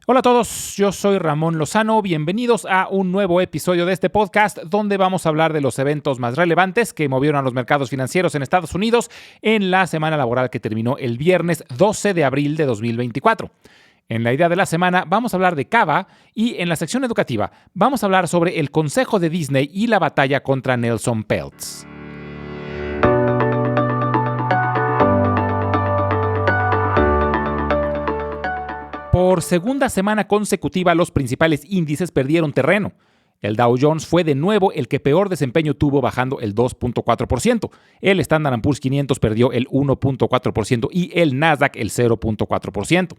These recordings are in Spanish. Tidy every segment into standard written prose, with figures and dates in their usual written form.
Hola a todos, yo soy Ramón Lozano, bienvenidos a un nuevo episodio de este podcast donde vamos a hablar de los eventos más relevantes que movieron a los mercados financieros en Estados Unidos en la semana laboral que terminó el viernes 12 de abril de 2024. En la idea de la semana vamos a hablar de Cava y en la sección educativa vamos a hablar sobre el consejo de Disney y la batalla contra Nelson Peltz. Por segunda semana consecutiva, los principales índices perdieron terreno. El Dow Jones fue de nuevo el que peor desempeño tuvo, bajando el 2.4%. El Standard & Poor's 500 perdió el 1.4% y el Nasdaq el 0.4%.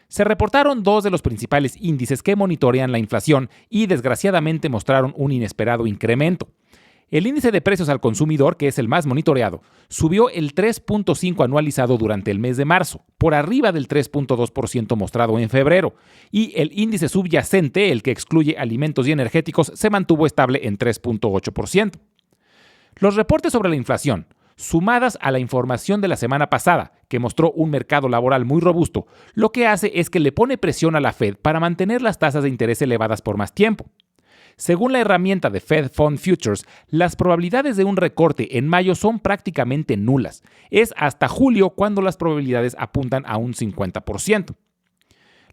Se reportaron dos de los principales índices que monitorean la inflación y desgraciadamente mostraron un inesperado incremento. El índice de precios al consumidor, que es el más monitoreado, subió el 3.5% anualizado durante el mes de marzo, por arriba del 3.2% mostrado en febrero, y el índice subyacente, el que excluye alimentos y energéticos, se mantuvo estable en 3.8%. Los reportes sobre la inflación, sumadas a la información de la semana pasada, que mostró un mercado laboral muy robusto, lo que hace es que le pone presión a la Fed para mantener las tasas de interés elevadas por más tiempo. Según la herramienta de Fed Fund Futures, las probabilidades de un recorte en mayo son prácticamente nulas. Es hasta julio cuando las probabilidades apuntan a un 50%.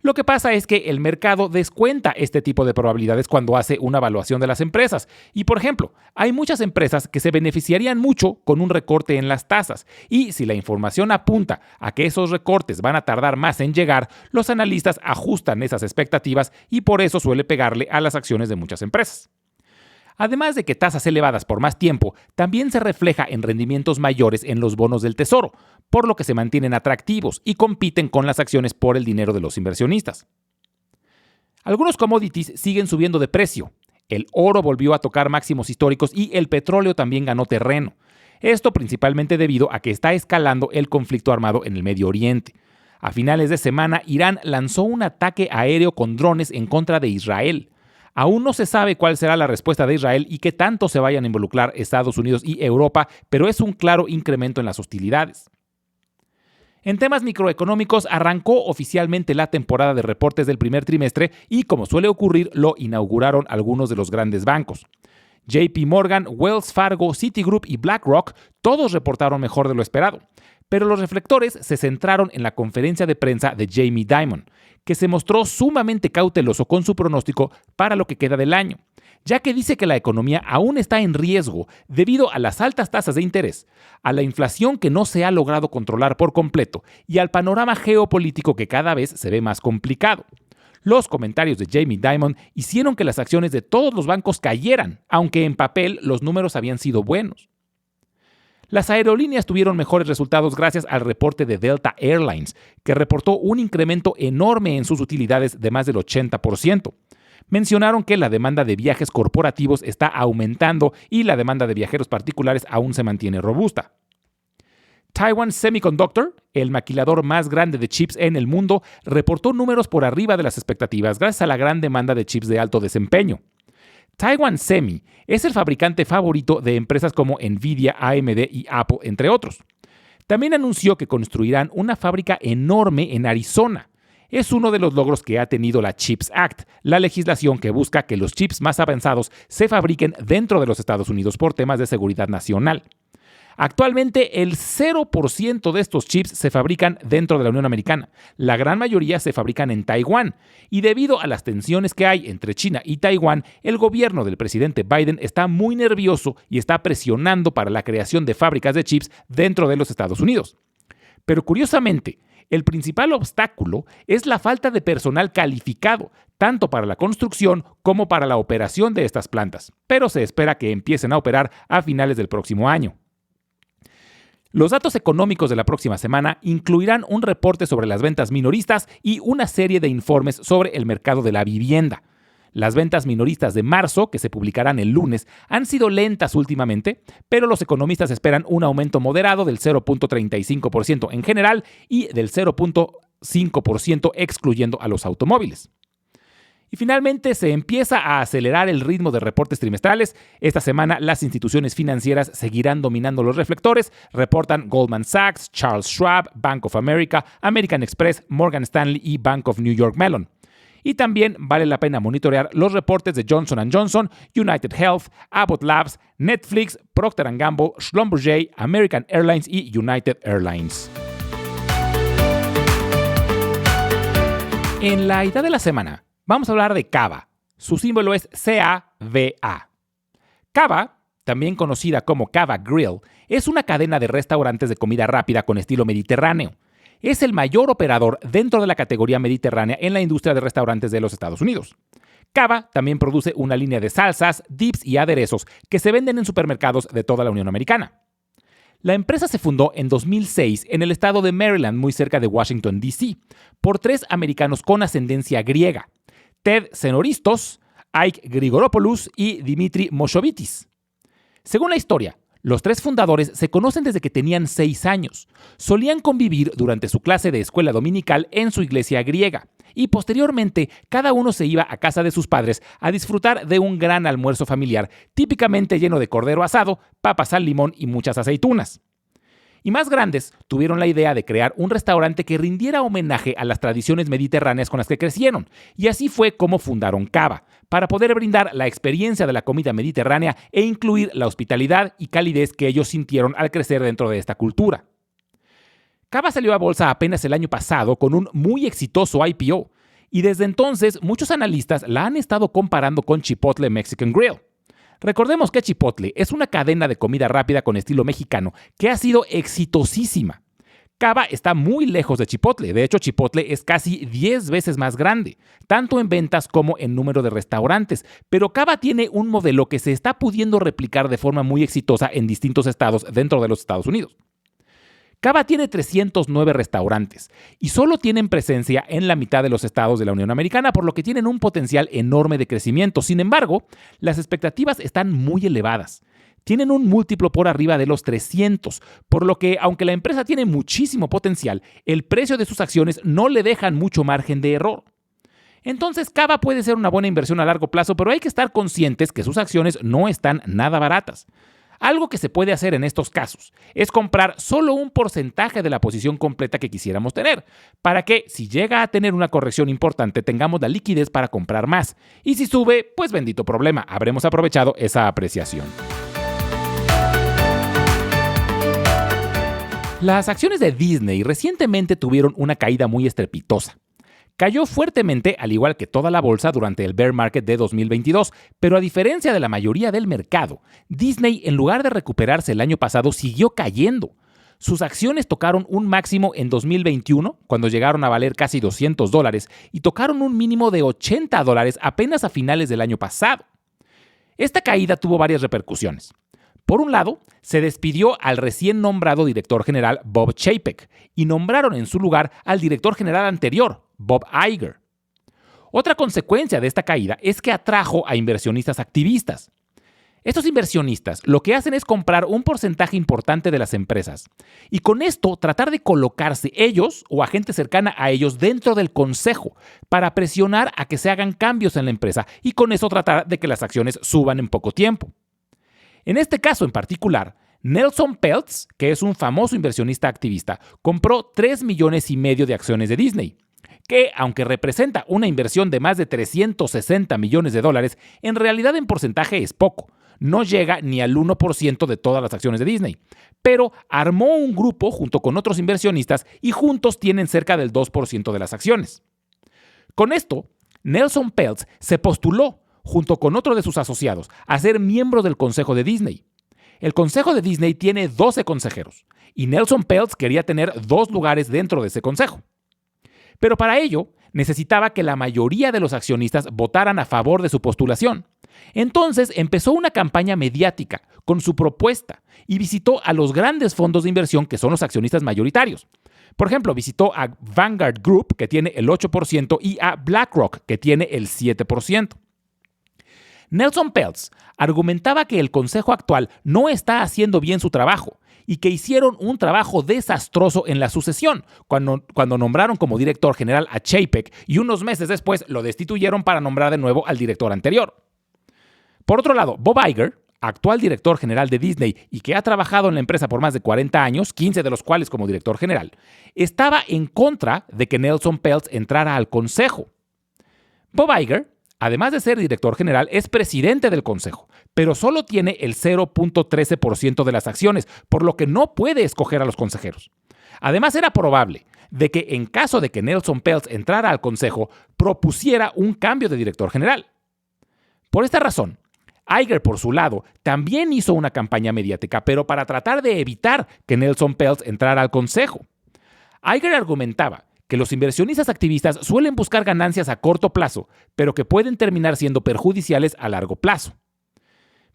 Lo que pasa es que el mercado descuenta este tipo de probabilidades cuando hace una evaluación de las empresas. Y, por ejemplo, hay muchas empresas que se beneficiarían mucho con un recorte en las tasas. Y si la información apunta a que esos recortes van a tardar más en llegar, los analistas ajustan esas expectativas y por eso suele pegarle a las acciones de muchas empresas. Además de que tasas elevadas por más tiempo, también se refleja en rendimientos mayores en los bonos del Tesoro, por lo que se mantienen atractivos y compiten con las acciones por el dinero de los inversionistas. Algunos commodities siguen subiendo de precio. El oro volvió a tocar máximos históricos y el petróleo también ganó terreno. Esto principalmente debido a que está escalando el conflicto armado en el Medio Oriente. A finales de semana, Irán lanzó un ataque aéreo con drones en contra de Israel. Aún no se sabe cuál será la respuesta de Israel y qué tanto se vayan a involucrar Estados Unidos y Europa, pero es un claro incremento en las hostilidades. En temas microeconómicos, arrancó oficialmente la temporada de reportes del primer trimestre y, como suele ocurrir, lo inauguraron algunos de los grandes bancos. JP Morgan, Wells Fargo, Citigroup y BlackRock todos reportaron mejor de lo esperado. Pero los reflectores se centraron en la conferencia de prensa de Jamie Dimon, que se mostró sumamente cauteloso con su pronóstico para lo que queda del año, ya que dice que la economía aún está en riesgo debido a las altas tasas de interés, a la inflación que no se ha logrado controlar por completo y al panorama geopolítico que cada vez se ve más complicado. Los comentarios de Jamie Dimon hicieron que las acciones de todos los bancos cayeran, aunque en papel los números habían sido buenos. Las aerolíneas tuvieron mejores resultados gracias al reporte de Delta Airlines, que reportó un incremento enorme en sus utilidades de más del 80%. Mencionaron que la demanda de viajes corporativos está aumentando y la demanda de viajeros particulares aún se mantiene robusta. Taiwan Semiconductor, el maquilador más grande de chips en el mundo, reportó números por arriba de las expectativas gracias a la gran demanda de chips de alto desempeño. Taiwan Semi es el fabricante favorito de empresas como Nvidia, AMD y Apple, entre otros. También anunció que construirán una fábrica enorme en Arizona. Es uno de los logros que ha tenido la CHIPS Act, la legislación que busca que los chips más avanzados se fabriquen dentro de los Estados Unidos por temas de seguridad nacional. Actualmente, el 0% de estos chips se fabrican dentro de la Unión Americana. La gran mayoría se fabrican en Taiwán. Y debido a las tensiones que hay entre China y Taiwán, el gobierno del presidente Biden está muy nervioso y está presionando para la creación de fábricas de chips dentro de los Estados Unidos. Pero curiosamente, el principal obstáculo es la falta de personal calificado, tanto para la construcción como para la operación de estas plantas. Pero se espera que empiecen a operar a finales del próximo año. Los datos económicos de la próxima semana incluirán un reporte sobre las ventas minoristas y una serie de informes sobre el mercado de la vivienda. Las ventas minoristas de marzo, que se publicarán el lunes, han sido lentas últimamente, pero los economistas esperan un aumento moderado del 0.35% en general y del 0.5% excluyendo a los automóviles. Y finalmente se empieza a acelerar el ritmo de reportes trimestrales. Esta semana las instituciones financieras seguirán dominando los reflectores, reportan Goldman Sachs, Charles Schwab, Bank of America, American Express, Morgan Stanley y Bank of New York Mellon. Y también vale la pena monitorear los reportes de Johnson & Johnson, United Health, Abbott Labs, Netflix, Procter & Gamble, Schlumberger, American Airlines y United Airlines. En la idea de la semana, vamos a hablar de Cava. Su símbolo es CAVA. Cava, también conocida como Cava Grill, es una cadena de restaurantes de comida rápida con estilo mediterráneo. Es el mayor operador dentro de la categoría mediterránea en la industria de restaurantes de los Estados Unidos. Cava también produce una línea de salsas, dips y aderezos que se venden en supermercados de toda la Unión Americana. La empresa se fundó en 2006 en el estado de Maryland, muy cerca de Washington, D.C., por 3 americanos con ascendencia griega: Ted Xenoristos, Ike Grigoropoulos y Dimitri Moshovitis. Según la historia, los 3 fundadores se conocen desde que tenían 6 años. Solían convivir durante su clase de escuela dominical en su iglesia griega y posteriormente cada uno se iba a casa de sus padres a disfrutar de un gran almuerzo familiar, típicamente lleno de cordero asado, papas al limón y muchas aceitunas. Y más grandes, tuvieron la idea de crear un restaurante que rindiera homenaje a las tradiciones mediterráneas con las que crecieron, y así fue como fundaron Cava, para poder brindar la experiencia de la comida mediterránea e incluir la hospitalidad y calidez que ellos sintieron al crecer dentro de esta cultura. Cava salió a bolsa apenas el año pasado con un muy exitoso IPO, y desde entonces muchos analistas la han estado comparando con Chipotle Mexican Grill. Recordemos que Chipotle es una cadena de comida rápida con estilo mexicano que ha sido exitosísima. Cava está muy lejos de Chipotle. De hecho, Chipotle es casi 10 veces más grande, tanto en ventas como en número de restaurantes. Pero Cava tiene un modelo que se está pudiendo replicar de forma muy exitosa en distintos estados dentro de los Estados Unidos. Cava tiene 309 restaurantes y solo tienen presencia en la mitad de los estados de la Unión Americana, por lo que tienen un potencial enorme de crecimiento. Sin embargo, las expectativas están muy elevadas. Tienen un múltiplo por arriba de los 300, por lo que, aunque la empresa tiene muchísimo potencial, el precio de sus acciones no le dejan mucho margen de error. Entonces, Cava puede ser una buena inversión a largo plazo, pero hay que estar conscientes que sus acciones no están nada baratas. Algo que se puede hacer en estos casos es comprar solo un porcentaje de la posición completa que quisiéramos tener, para que, si llega a tener una corrección importante, tengamos la liquidez para comprar más. Y si sube, pues bendito problema, habremos aprovechado esa apreciación. Las acciones de Disney recientemente tuvieron una caída muy estrepitosa. Cayó fuertemente, al igual que toda la bolsa, durante el bear market de 2022, pero a diferencia de la mayoría del mercado, Disney, en lugar de recuperarse el año pasado, siguió cayendo. Sus acciones tocaron un máximo en 2021, cuando llegaron a valer casi $200, y tocaron un mínimo de $80 apenas a finales del año pasado. Esta caída tuvo varias repercusiones. Por un lado, se despidió al recién nombrado director general Bob Chapek y nombraron en su lugar al director general anterior, Bob Iger. Otra consecuencia de esta caída es que atrajo a inversionistas activistas. Estos inversionistas lo que hacen es comprar un porcentaje importante de las empresas y con esto tratar de colocarse ellos o a gente cercana a ellos dentro del consejo para presionar a que se hagan cambios en la empresa y con eso tratar de que las acciones suban en poco tiempo. En este caso en particular, Nelson Peltz, que es un famoso inversionista activista, compró 3,5 millones de acciones de Disney, que, aunque representa una inversión de más de $360 millones, en realidad en porcentaje es poco. No llega ni al 1% de todas las acciones de Disney. Pero armó un grupo junto con otros inversionistas y juntos tienen cerca del 2% de las acciones. Con esto, Nelson Peltz se postuló, junto con otro de sus asociados, a ser miembro del consejo de Disney. El consejo de Disney tiene 12 consejeros, y Nelson Peltz quería tener 2 lugares dentro de ese consejo. Pero para ello, necesitaba que la mayoría de los accionistas votaran a favor de su postulación. Entonces empezó una campaña mediática con su propuesta y visitó a los grandes fondos de inversión que son los accionistas mayoritarios. Por ejemplo, visitó a Vanguard Group, que tiene el 8%, y a BlackRock, que tiene el 7%. Nelson Peltz argumentaba que el consejo actual no está haciendo bien su trabajo y que hicieron un trabajo desastroso en la sucesión, cuando nombraron como director general a Chapek y unos meses después lo destituyeron para nombrar de nuevo al director anterior. Por otro lado, Bob Iger, actual director general de Disney y que ha trabajado en la empresa por más de 40 años, 15 de los cuales como director general, estaba en contra de que Nelson Peltz entrara al consejo. Bob Iger, además de ser director general, es presidente del consejo, pero solo tiene el 0.13% de las acciones, por lo que no puede escoger a los consejeros. Además, era probable de que en caso de que Nelson Peltz entrara al consejo, propusiera un cambio de director general. Por esta razón, Iger, por su lado, también hizo una campaña mediática, pero para tratar de evitar que Nelson Peltz entrara al consejo. Iger argumentaba que los inversionistas activistas suelen buscar ganancias a corto plazo, pero que pueden terminar siendo perjudiciales a largo plazo.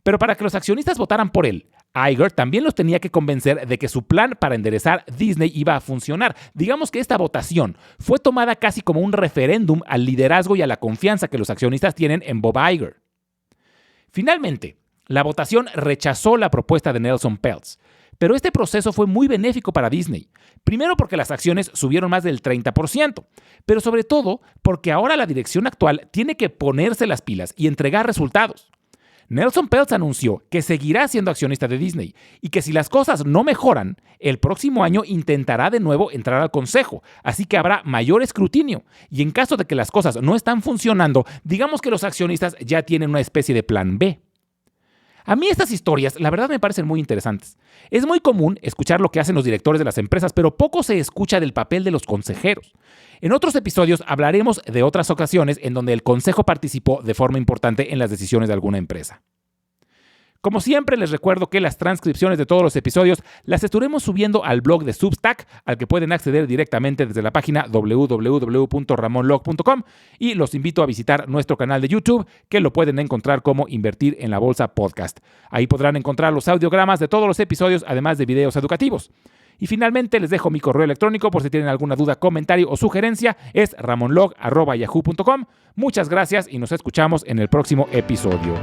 Pero para que los accionistas votaran por él, Iger también los tenía que convencer de que su plan para enderezar Disney iba a funcionar. Digamos que esta votación fue tomada casi como un referéndum al liderazgo y a la confianza que los accionistas tienen en Bob Iger. Finalmente, la votación rechazó la propuesta de Nelson Peltz, pero este proceso fue muy benéfico para Disney. Primero porque las acciones subieron más del 30%, pero sobre todo porque ahora la dirección actual tiene que ponerse las pilas y entregar resultados. Nelson Peltz anunció que seguirá siendo accionista de Disney y que si las cosas no mejoran, el próximo año intentará de nuevo entrar al consejo, así que habrá mayor escrutinio. Y en caso de que las cosas no están funcionando, digamos que los accionistas ya tienen una especie de plan B. A mí estas historias, la verdad, me parecen muy interesantes. Es muy común escuchar lo que hacen los directores de las empresas, pero poco se escucha del papel de los consejeros. En otros episodios hablaremos de otras ocasiones en donde el consejo participó de forma importante en las decisiones de alguna empresa. Como siempre, les recuerdo que las transcripciones de todos los episodios las estaremos subiendo al blog de Substack, al que pueden acceder directamente desde la página www.ramonlog.com, y los invito a visitar nuestro canal de YouTube, que lo pueden encontrar como Invertir en la Bolsa Podcast. Ahí podrán encontrar los audiogramas de todos los episodios, además de videos educativos. Y finalmente les dejo mi correo electrónico por si tienen alguna duda, comentario o sugerencia. Es ramonlog@yahoo.com. Muchas gracias y nos escuchamos en el próximo episodio.